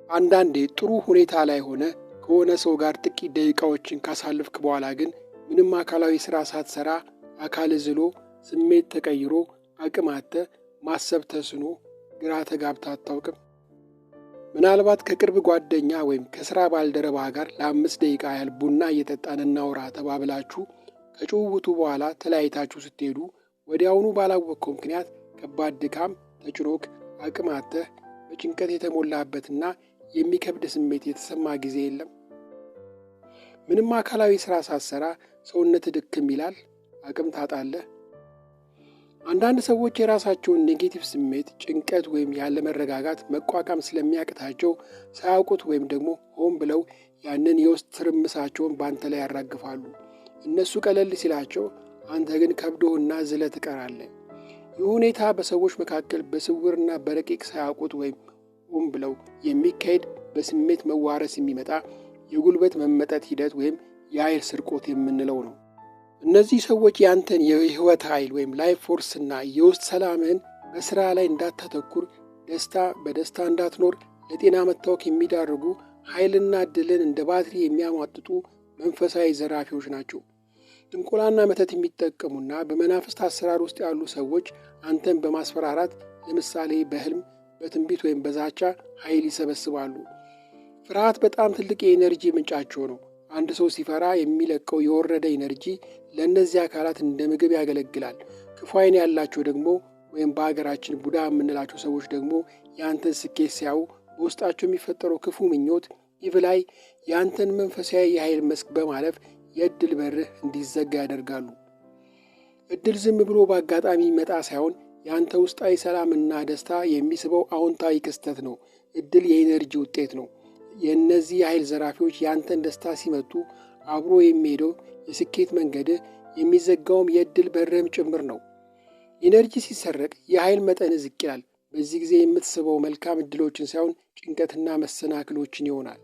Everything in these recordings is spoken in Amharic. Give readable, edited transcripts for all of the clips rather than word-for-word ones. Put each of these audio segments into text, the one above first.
አንዳንዴ ጥሩ ሁኔታ ላይ ሆነ ከሆነ ሰው ጋር ጥቂት ደቂቃዎችን ካሳለፍክ በኋላ ግን ምንም አካላዊ ሥራ ሳትሠራ አካል ዝሎ፣ ስሜት ተቀይሮ፣ አቅም አጥተህ ማሰብ ተስኖ ግራ ተጋብተህ አታውቅም? ምናልባት ከቅርብ ጓደኛ ወይም ከሥራ ባልደረባ ጋር ለ5 ደቂቃ ያህል ቡና እየጠጣን እናውራ ተባብላችሁ ከጭውውቱ በኋላ ተለያይታችሁ ስትሄዱ ወዲያውኑ ባላወቅከው ምክንያት ከባድ ድካም ተጭኖክ አቅም አጥተህ በጭንቀት የተሞላበትና የሚከብድ ስሜት የተሰማ ጊዜ የለም? ምንም አካላዊ ሥራ ሳትሠራ ሰውነት ድክም ይላል፣ አቅም ታጣለህ። አንዳንድ ሰዎች የራሳቸውን ኔጌቲቭ ስሜት፣ ጭንቀት ወይም ያለመረጋጋት መቋቋም ስለሚያቅታቸው ሳያውቁት ወይም ደግሞ ሆን ብለው ያንን የውስጥ ትርምሳቸውን በአንተ ላይ ያራግፋሉ። እነሱ ቀለል ሲላቸው፣ አንተ ግን ከብዶህና ዝለህ ትቀራለህ። ይህ ሁኔታ በሰዎች መካከል በስውርና በረቂቅ ሳያውቁት ወይም ሆን ብለው የሚካሄድ በስሜት መዋረስ የሚመጣ የጉልበት መመጠጥ ሂደት ወይም የኃይል ስርቆት የምንለው ነው። እነዚህ ሰዎች ያንተን የህይወት ኃይል ወይም ላይፍ ፎርስና የውስጥ ሰላምህን በሥራ ላይ እንዳታተኩር፣ ደስታ በደስታ እንዳትኖር፣ ለጤና መታወክ የሚዳርጉ ኃይልና ዕድልን እንደ ባትሪ የሚያሟጥጡ መንፈሳዊ ዘራፊዎች ናቸው። ጥንቆላና መተት የሚጠቀሙና በመናፍስት አሰራር ውስጥ ያሉ ሰዎች አንተን በማስፈራራት ለምሳሌ በህልም፣ በትንቢት ወይም በዛቻ ኃይል ይሰበስባሉ። ፍርሃት በጣም ትልቅ የኤነርጂ ምንጫቸው ነው። አንድ ሰው ሲፈራ የሚለቀው የወረደ ኤነርጂ ለእነዚህ አካላት እንደ ምግብ ያገለግላል። ክፉ ዓይን ያላቸው ደግሞ ወይም በሀገራችን ቡዳ የምንላቸው ሰዎች ደግሞ የአንተን ስኬት ሲያዩ በውስጣቸው የሚፈጠረው ክፉ ምኞት ኢቭላይ የአንተን መንፈሳዊ የኃይል መስክ በማለፍ የዕድል በርህ እንዲዘጋ ያደርጋሉ። ዕድል ዝም ብሎ በአጋጣሚ ይመጣ ሳይሆን የአንተ ውስጣዊ ሰላምና ደስታ የሚስበው አዎንታዊ ክስተት ነው። ዕድል የኤነርጂ ውጤት ነው። የእነዚህ የኃይል ዘራፊዎች የአንተን ደስታ ሲመቱ አብሮ የሚሄደው የስኬት መንገድህ የሚዘጋውም የዕድል በርህም ጭምር ነው። ኢነርጂ ሲሰረቅ የኃይል መጠን ዝቅ ይላል። በዚህ ጊዜ የምትስበው መልካም ዕድሎችን ሳይሆን ጭንቀትና መሰናክሎችን ይሆናል።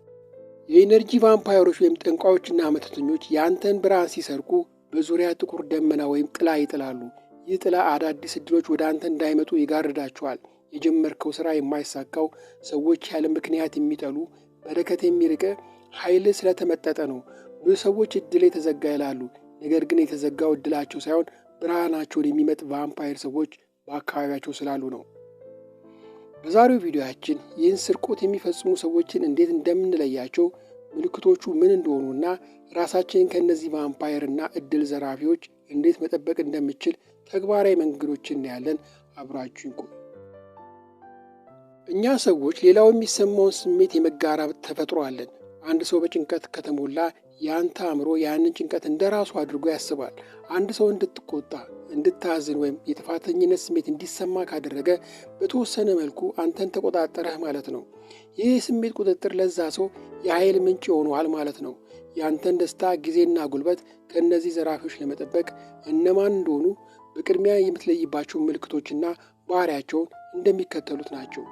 የኢነርጂ ቫምፓየሮች ወይም ጠንቋዮችና መተተኞች የአንተን ብርሃን ሲሰርቁ በዙሪያ ጥቁር ደመና ወይም ጥላ ይጥላሉ። ይህ ጥላ አዳዲስ ዕድሎች ወደ አንተ እንዳይመጡ ይጋርዳቸዋል። የጀመርከው ሥራ የማይሳካው፣ ሰዎች ያለ ምክንያት የሚጠሉ፣ በረከት የሚርቅ ኃይል ስለተመጠጠ ነው። ብዙ ሰዎች ዕድል የተዘጋ ይላሉ። ነገር ግን የተዘጋው ዕድላቸው ሳይሆን ብርሃናቸውን የሚመጥ ቫምፓየር ሰዎች በአካባቢያቸው ስላሉ ነው። በዛሬው ቪዲዮአችን ይህን ስርቆት የሚፈጽሙ ሰዎችን እንዴት እንደምንለያቸው፣ ምልክቶቹ ምን እንደሆኑና ራሳችንን ከእነዚህ ቫምፓየርና ዕድል ዘራፊዎች እንዴት መጠበቅ እንደምችል ተግባራዊ መንገዶችን እናያለን። አብራችሁን ቆዩ። እኛ ሰዎች ሌላው የሚሰማውን ስሜት የመጋራት ተፈጥሮ አለን። አንድ ሰው በጭንቀት ከተሞላ የአንተ አእምሮ ያንን ጭንቀት እንደ ራሱ አድርጎ ያስባል። አንድ ሰው እንድትቆጣ፣ እንድታዝን ወይም የጥፋተኝነት ስሜት እንዲሰማ ካደረገ በተወሰነ መልኩ አንተን ተቆጣጠረህ ማለት ነው። ይህ የስሜት ቁጥጥር ለዛ ሰው የኃይል ምንጭ ይሆነዋል ማለት ነው። የአንተን ደስታ፣ ጊዜና ጉልበት ከእነዚህ ዘራፊዎች ለመጠበቅ እነማን እንደሆኑ በቅድሚያ የምትለይባቸው ምልክቶችና ባህሪያቸውን እንደሚከተሉት ናቸው።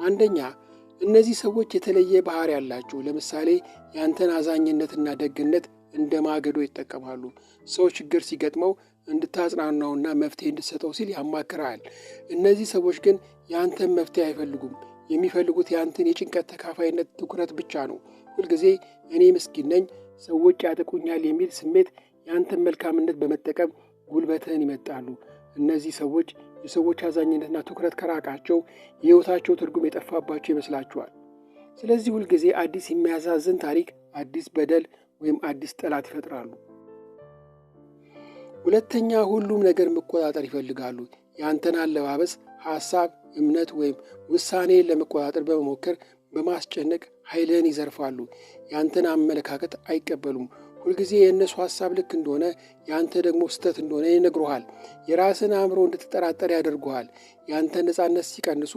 አንደኛ፣ እነዚህ ሰዎች የተለየ ባህሪ ያላቸው። ለምሳሌ የአንተን አዛኝነትና ደግነት እንደ ማገዶ ይጠቀማሉ። ሰው ችግር ሲገጥመው እንድታጽናናውና መፍትሄ እንድትሰጠው ሲል ያማክራል። እነዚህ ሰዎች ግን የአንተን መፍትሄ አይፈልጉም። የሚፈልጉት የአንተን የጭንቀት ተካፋይነት፣ ትኩረት ብቻ ነው። ሁልጊዜ እኔ ምስኪን ነኝ፣ ሰዎች ያጠቁኛል የሚል ስሜት የአንተን መልካምነት በመጠቀም ጉልበትህን ይመጣሉ። እነዚህ ሰዎች የሰዎች አዛኝነትና ትኩረት ከራቃቸው የሕይወታቸው ትርጉም የጠፋባቸው ይመስላችኋል። ስለዚህ ሁልጊዜ አዲስ የሚያሳዝን ታሪክ፣ አዲስ በደል ወይም አዲስ ጠላት ይፈጥራሉ። ሁለተኛ፣ ሁሉም ነገር መቆጣጠር ይፈልጋሉ። የአንተን አለባበስ፣ ሐሳብ፣ እምነት ወይም ውሳኔን ለመቆጣጠር በመሞከር በማስጨነቅ ኃይልህን ይዘርፋሉ። የአንተን አመለካከት አይቀበሉም። ሁልጊዜ የእነሱ ሐሳብ ልክ እንደሆነ የአንተ ደግሞ ስህተት እንደሆነ ይነግሩሃል። የራስን አእምሮ እንድትጠራጠር ያደርጉሃል። የአንተን ነፃነት ሲቀንሱ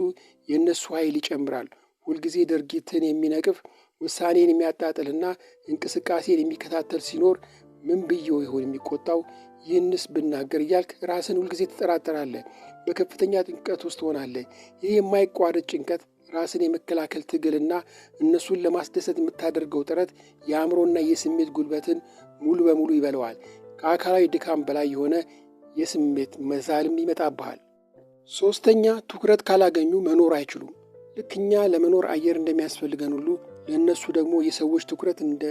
የእነሱ ኃይል ይጨምራል። ሁልጊዜ ድርጊትን የሚነቅፍ፣ ውሳኔን የሚያጣጥልና እንቅስቃሴን የሚከታተል ሲኖር ምን ብዬው ይሆን የሚቆጣው? ይህንስ ብናገር እያልክ ራስን ሁልጊዜ ትጠራጠራለህ። በከፍተኛ ጭንቀት ውስጥ ሆናለህ። ይህ የማይቋረጥ ጭንቀት፣ ራስን የመከላከል ትግልና እነሱን ለማስደሰት የምታደርገው ጥረት የአእምሮና የስሜት ጉልበትን ሙሉ በሙሉ ይበለዋል። ከአካላዊ ድካም በላይ የሆነ የስሜት መዛልም ይመጣብሃል። ሶስተኛ፣ ትኩረት ካላገኙ መኖር አይችሉም። ልክ እኛ ለመኖር አየር እንደሚያስፈልገን ሁሉ ለእነሱ ደግሞ የሰዎች ትኩረት እንደ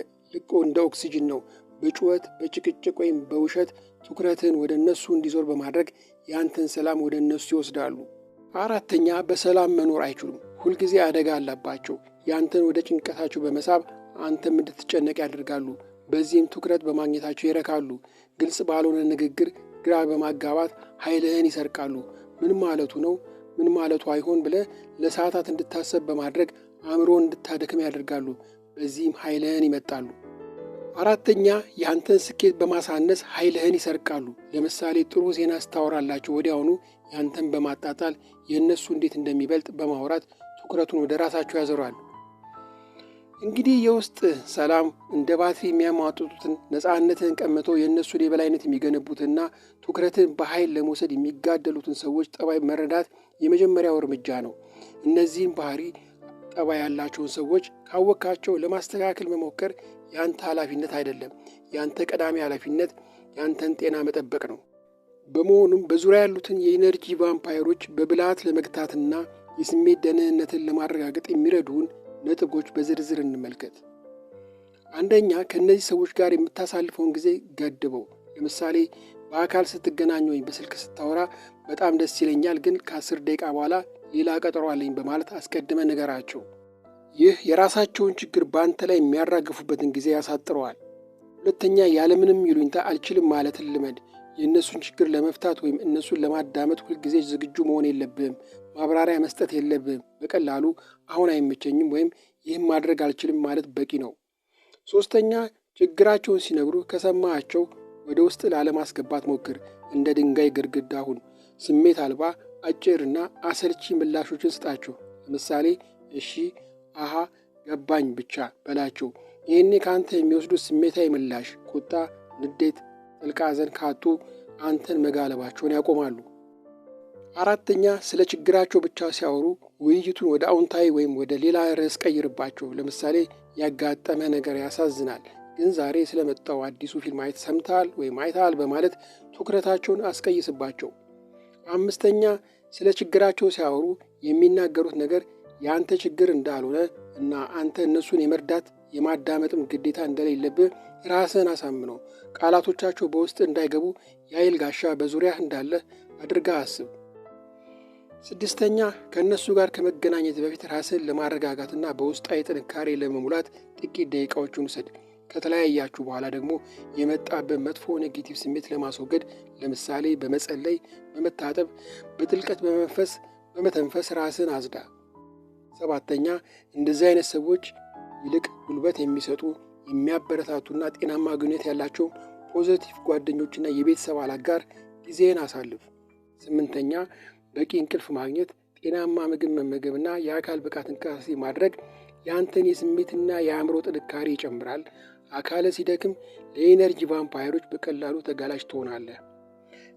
ኦክሲጅን ነው። በጩኸት በጭቅጭቅ ወይም በውሸት ትኩረትን ወደ እነሱ እንዲዞር በማድረግ ያንተን ሰላም ወደ እነሱ ይወስዳሉ። አራተኛ፣ በሰላም መኖር አይችሉም። ሁልጊዜ አደጋ አለባቸው። ያንተን ወደ ጭንቀታቸው በመሳብ አንተም እንድትጨነቅ ያደርጋሉ። በዚህም ትኩረት በማግኘታቸው ይረካሉ። ግልጽ ባልሆነ ንግግር ግራ በማጋባት ኃይልህን ይሰርቃሉ። ምን ማለቱ ነው? ምን ማለቱ አይሆን ብለህ ለሰዓታት እንድታሰብ በማድረግ አእምሮን እንድታደክም ያደርጋሉ። በዚህም ኃይልህን ይመጣሉ። አራተኛ፣ ያንተን ስኬት በማሳነስ ኃይልህን ይሰርቃሉ። ለምሳሌ ጥሩ ዜና ስታወራላቸው ወዲያውኑ ያንተን በማጣጣል የእነሱ እንዴት እንደሚበልጥ በማውራት ትኩረቱን ወደ ራሳቸው ያዞራሉ። እንግዲህ የውስጥ ሰላም እንደ ባትሪ የሚያሟጥጡትን ነፃነትህን ቀምተው የእነሱን የበላይነት የሚገነቡትና ትኩረትን በኃይል ለመውሰድ የሚጋደሉትን ሰዎች ጠባይ መረዳት የመጀመሪያው እርምጃ ነው። እነዚህን ባህሪ ጠባይ ያላቸውን ሰዎች ካወካቸው ለማስተካከል መሞከር ያንተ ኃላፊነት አይደለም። ያንተ ቀዳሚ ኃላፊነት ያንተን ጤና መጠበቅ ነው። በመሆኑም በዙሪያ ያሉትን የኢነርጂ ቫምፓየሮች በብልሃት ለመግታትና የስሜት ደህንነትን ለማረጋገጥ የሚረዱን ነጥቦች በዝርዝር እንመልከት። አንደኛ፣ ከእነዚህ ሰዎች ጋር የምታሳልፈውን ጊዜ ገድበው። ለምሳሌ በአካል ስትገናኝ ወይም በስልክ ስታወራ በጣም ደስ ይለኛል፣ ግን ከ10 ደቂቃ በኋላ ሌላ ቀጠሮ አለኝ በማለት አስቀድመ ንገራቸው። ይህ የራሳቸውን ችግር በአንተ ላይ የሚያራግፉበትን ጊዜ ያሳጥረዋል። ሁለተኛ፣ ያለምንም ይሉኝታ አልችልም ማለትን ልመድ። የእነሱን ችግር ለመፍታት ወይም እነሱን ለማዳመጥ ሁልጊዜ ዝግጁ መሆን የለብህም። ማብራሪያ መስጠት የለብህም። በቀላሉ አሁን አይመቸኝም ወይም ይህም ማድረግ አልችልም ማለት በቂ ነው። ሶስተኛ፣ ችግራቸውን ሲነግሩ ከሰማቸው ወደ ውስጥ ላለማስገባት ሞክር። እንደ ድንጋይ ግድግዳ ሁን። ስሜት አልባ አጭርና አሰልቺ ምላሾችን ስጣቸው። ለምሳሌ እሺ፣ አሃ፣ ገባኝ ብቻ በላቸው። ይህኔ ከአንተ የሚወስዱት ስሜታዊ ምላሽ ቁጣ፣ ንዴት፣ ጥልቅ ሐዘን ካጡ አንተን መጋለባቸውን ያቆማሉ። አራተኛ፣ ስለ ችግራቸው ብቻ ሲያወሩ ውይይቱን ወደ አዎንታዊ ወይም ወደ ሌላ ርዕስ ቀይርባቸው። ለምሳሌ ያጋጠመ ነገር ያሳዝናል፣ ግን ዛሬ ስለመጣው አዲሱ ፊልም ሰምተሃል ወይም አይተሃል በማለት ትኩረታቸውን አስቀይስባቸው። አምስተኛ፣ ስለ ችግራቸው ሲያወሩ የሚናገሩት ነገር የአንተ ችግር እንዳልሆነ እና አንተ እነሱን የመርዳት የማዳመጥም ግዴታ እንደሌለብህ ራስህን አሳምነው። ቃላቶቻቸው በውስጥ እንዳይገቡ የኃይል ጋሻ በዙሪያህ እንዳለ አድርጋ አስብ። ስድስተኛ፣ ከእነሱ ጋር ከመገናኘት በፊት ራስህን ለማረጋጋትና በውስጣዊ ጥንካሬ ለመሙላት ጥቂት ደቂቃዎችን ውሰድ። ከተለያያችሁ በኋላ ደግሞ የመጣበት መጥፎ ኔጌቲቭ ስሜት ለማስወገድ ለምሳሌ በመጸለይ፣ በመታጠብ፣ በጥልቀት በመተንፈስ ራስህን አጽዳ። ሰባተኛ፣ እንደዚህ አይነት ሰዎች ይልቅ ጉልበት የሚሰጡ የሚያበረታቱና ጤናማ ግንኙነት ያላቸው ፖዘቲቭ ጓደኞችና የቤተሰብ አባላት ጋር ጊዜህን አሳልፍ። ስምንተኛ፣ በቂ እንቅልፍ ማግኘት፣ ጤናማ ምግብ መመገብና የአካል ብቃት እንቅስቃሴ ማድረግ የአንተን የስሜትና የአእምሮ ጥንካሬ ይጨምራል። አካለ ሲደክም ለኢነርጂ ቫምፓየሮች በቀላሉ ተጋላጭ ትሆናለህ።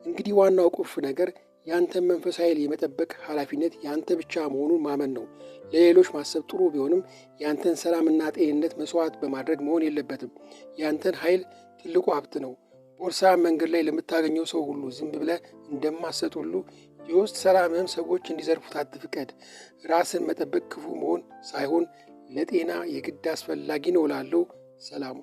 እንግዲህ ዋናው ቁልፍ ነገር ያንተን መንፈሳዊ ኃይል የመጠበቅ ኃላፊነት ያንተ ብቻ መሆኑን ማመን ነው። ለሌሎች ማሰብ ጥሩ ቢሆንም ያንተን ሰላምና ጤንነት መስዋዕት በማድረግ መሆን የለበትም። ያንተን ኃይል ትልቁ ሀብት ነው። ቦርሳ መንገድ ላይ ለምታገኘው ሰው ሁሉ ዝም ብለህ እንደማሰጥ ሁሉ የውስጥ ሰላምህም ሰዎች እንዲዘርፉት አትፍቀድ። ራስን መጠበቅ ክፉ መሆን ሳይሆን ለጤና የግድ አስፈላጊ ነው እላለሁ። ሰላም።